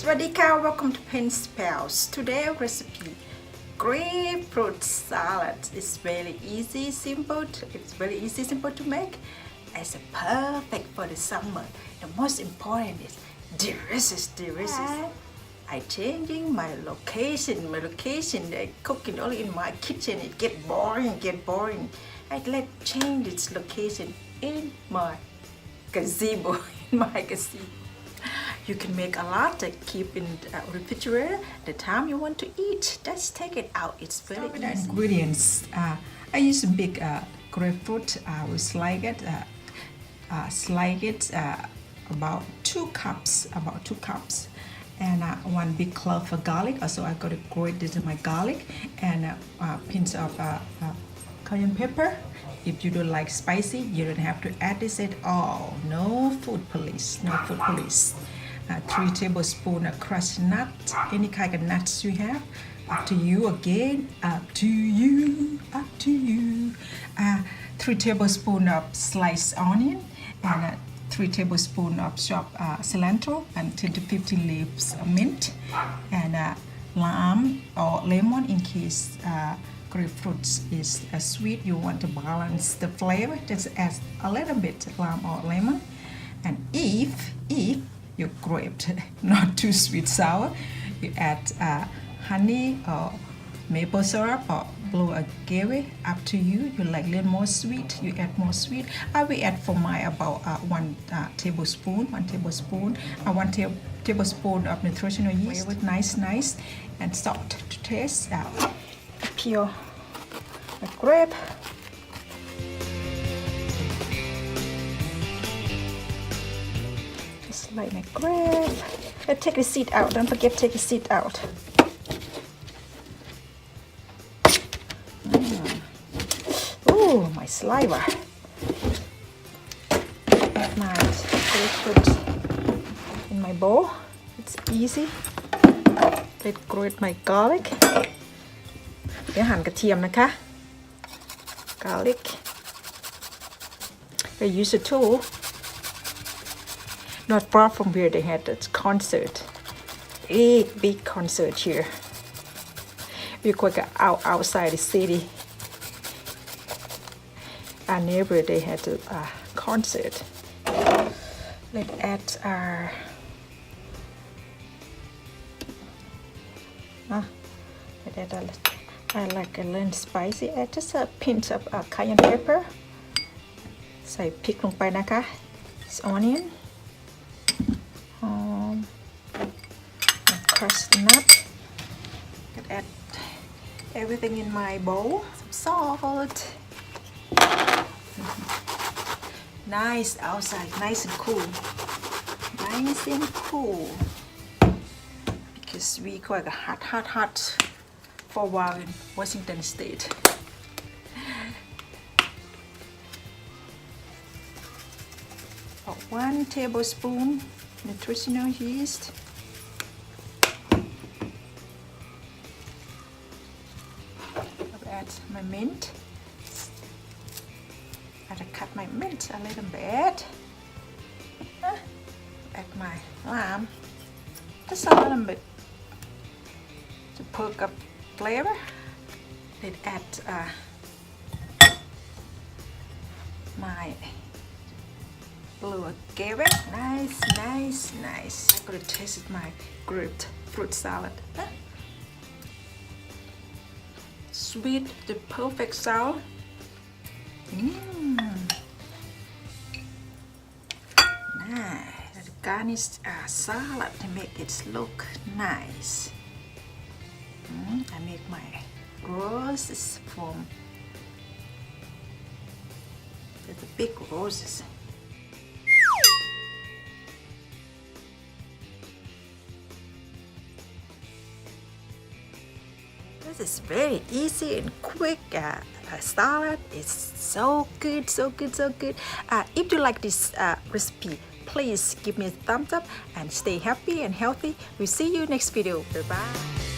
Swadika, welcome to Pen Spells. Today recipe grapefruit salad. It's very easy, simple. It's very easy, simple to make. It's perfect for the summer. The most important is delicious. I changing my location. I cooking only in my kitchen. It get boring. I'd like change its location in my gazebo. You can make a lot to keep in the refrigerator. The time you want to eat, just take it out. It's very easy. Ingredients. I use a big grapefruit. I will slice it about 2 cups. And 1 big clove of garlic. Also, I got to grate this in my garlic and a pinch of cayenne pepper. If you don't like spicy, you don't have to add this at all. No food police. 3 tablespoons of crushed nut, any kind of nuts you have. Up to you again. Up to you. 3 tablespoons of sliced onion and 3 tablespoons of chopped cilantro and 10 to 15 leaves of mint and lime or lemon in case grapefruit is sweet. You want to balance the flavor. Just add a little bit lime or lemon. And if your grape not too sweet sour, you add honey or maple syrup or blue agave. Up to you. You like a little more sweet, you add more sweet. I will add for my about 1 tablespoon. 1 tablespoon of nutritional yeast. Nice and salt to taste. Peel the grape. Just like my grape. Take the seed out. Don't forget take the seed out. Oh, my saliva. Add my grapefruit in my bowl. It's easy. Let's grate my garlic. เดี๋ยวหั่นกระเทียมนะคะ garlic. I use a tool. Not far from where they had a concert. Big concert here. We're quite outside the city. Our neighbor, they had a concert. Let's add our I like a little spicy. Add just a pinch of cayenne pepper. ใส่พริกลงไปนะคะ onion, crushed nut. Add everything in my bowl. Some salt. Nice outside, nice and cool. Because we quite hot for a while in Washington State. About 1 tablespoon nutritional yeast. I'll add my mint. I cut my mint a little bit. Add my lime, just a little bit to perk up flavor. Then add my blue agave. Nice. I'm gonna taste my grapefruit salad. Sweet, the perfect sour. Nice. Garnish salad to make it look nice. I make my roses from the big roses. This is very easy and quick salad. It's so good. If you like this recipe, please give me a thumbs up and stay happy and healthy. We'll see you next video. Bye bye.